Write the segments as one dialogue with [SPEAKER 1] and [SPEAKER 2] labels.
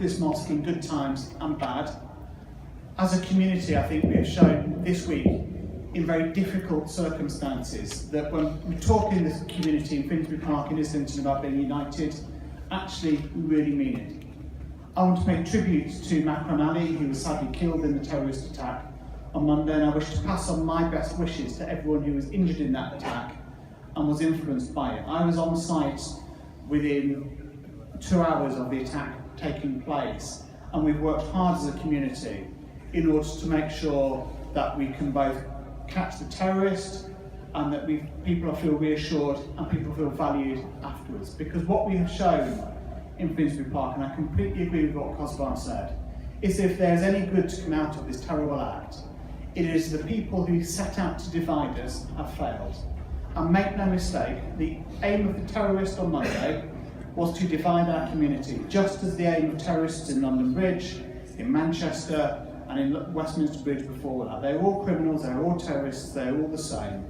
[SPEAKER 1] this mosque in good times and bad. As a community, I think we have shown this week, in very difficult circumstances, that when we talk in this community in Finsbury Park in Islington about being united, actually we really mean it. I want to pay tribute to Makram Ali, who was sadly killed in the terrorist attack on Monday, and I wish to pass on my best wishes to everyone who was injured in that attack and was influenced by it. I was on site within 2 hours of the attack taking place, and we've worked hard as a community in order to make sure that we can both catch the terrorist and that people feel reassured and people feel valued afterwards. Because what we have shown in Finsbury Park, and I completely agree with what Cosban said, is if there's any good to come out of this terrible act, it is the people who set out to divide us have failed. And make no mistake, the aim of the terrorist on Monday was to divide our community, just as the aim of terrorists in London Bridge, in Manchester, and in Westminster Bridge before that. They're all criminals, they're all terrorists, they're all the same.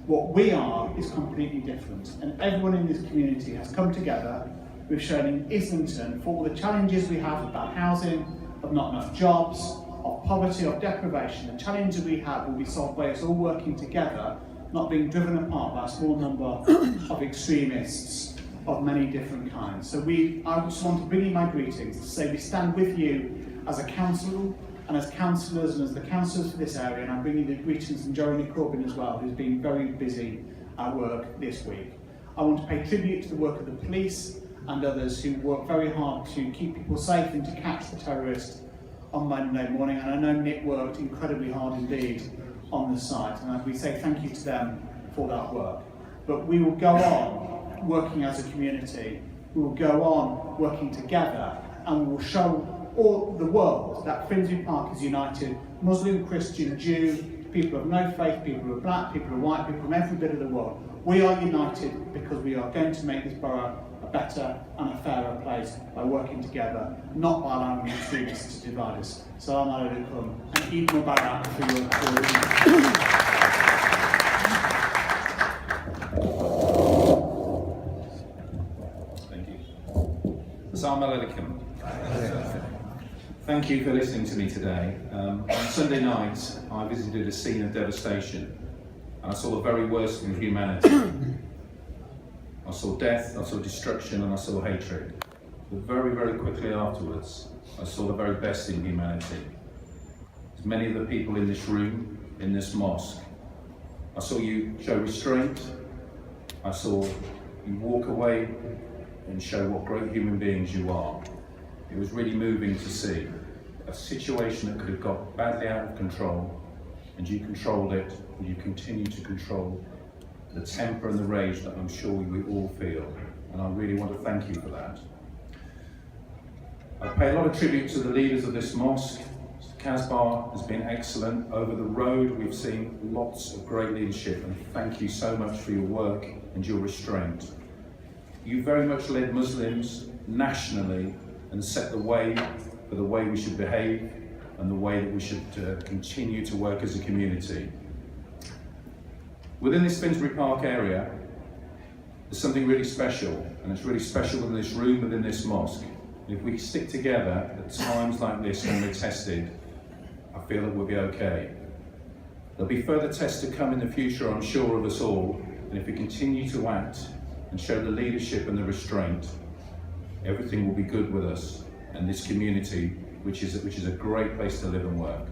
[SPEAKER 1] What we are is completely different, and everyone in this community has come together. We've shown in Islington, for all the challenges we have about housing, of not enough jobs, of poverty, of deprivation, the challenges we have will be solved by us all working together, not being driven apart by a small number of extremists of many different kinds. So I just want to bring you my greetings to say we stand with you as a council and as councillors and as the councillors for this area, and I'm bringing the greetings from Jeremy Corbyn as well, who's been very busy at work this week. I want to pay tribute to the work of the police and others who work very hard to keep people safe and to catch the terrorist on Monday morning, and I know Nick worked incredibly hard indeed on the site, and we say thank you to them for that work. But we will go on working as a community, we will go on working together, and we will show all the world that Finsbury Park is united, Muslim, Christian, Jew, people of no faith, people who are black, people who are white, people from every bit of the world. We are united because we are going to make this borough a better and a fairer place by working together, not by allowing the extremists to divide us. Assalamu alaikum, and Eid Mubarak for your
[SPEAKER 2] Thank you. Assalamu alaikum. Thank you for listening to me today. On Sunday night, I visited a scene of devastation, and I saw the very worst in humanity. I saw death, I saw destruction, and I saw hatred. But very, very quickly afterwards, I saw the very best in humanity. As many of the people in this room, in this mosque, I saw you show restraint. I saw you walk away and show what great human beings you are. It was really moving to see a situation that could have got badly out of control, and you controlled it, and you continue to control the temper and the rage that I'm sure we all feel, and I really want to thank you for that. I pay a lot of tribute to the leaders of this mosque. Casbar has been excellent. Over the road we've seen lots of great leadership, and thank you so much for your work and your restraint. You very much led Muslims nationally and set the way for the way we should behave and the way that we should continue to work as a community. Within this Finsbury Park area, there's something really special, and it's really special within this room, within this mosque. And if we stick together at times like this when we're tested, I feel that we'll be okay. There'll be further tests to come in the future, I'm sure, of us all, and if we continue to act and show the leadership and the restraint, everything will be good with us and this community, which is a great place to live and work.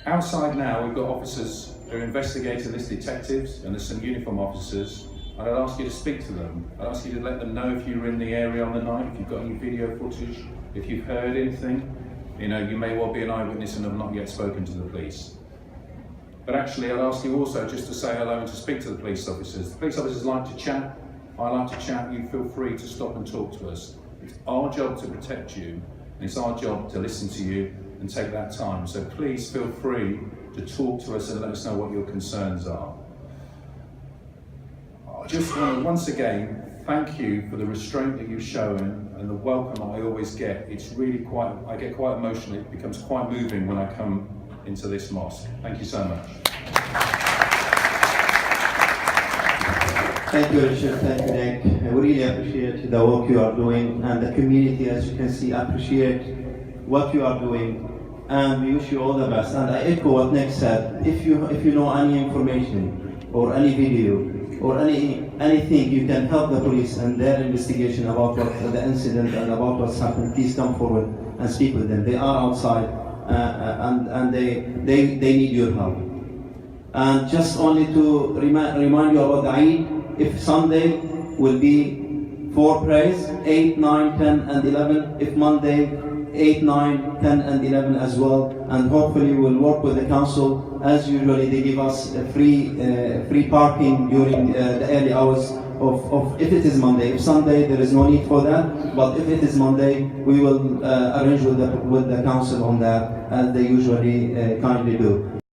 [SPEAKER 2] Outside now, we've got officers who are investigating this, detectives, and there's some uniform officers, and I'd ask you to speak to them. I'd ask you to let them know if you were in the area on the night, if you've got any video footage, if you've heard anything. You know, you may well be an eyewitness and have not yet spoken to the police. But actually, I'd ask you also just to say hello and to speak to the police officers. The police officers like to chat. I like to chat. You feel free to stop and talk to us. It's our job to protect you, and it's our job to listen to you and take that time. So please feel free to talk to us and let us know what your concerns are. I just want to once again thank you for the restraint that you've shown and the welcome that I always get. It's really I get quite emotional. It becomes quite moving when I come into this mosque. Thank you so much.
[SPEAKER 3] Thank you, Richard. Thank you, Nick. we really appreciate the work you are doing, and the community, as you can see, appreciate what you are doing, and we wish you all the best. And I echo what Nick said. If you know any information or any video or anything, you can help the police and their investigation about what the incident and about what's happened. Please come forward and speak with them. They are outside, and they need your help. And just only to remind you about the Eid. If Sunday will be 4 prayers, 8, 9, 10, and 11. If Monday, 8, 9, 10, and 11 as well. And hopefully we'll work with the council. As usually, they give us free parking during the early hours of if it is Monday. If Sunday, there is no need for that. But if it is Monday, we will arrange with the council on that, as they usually kindly do.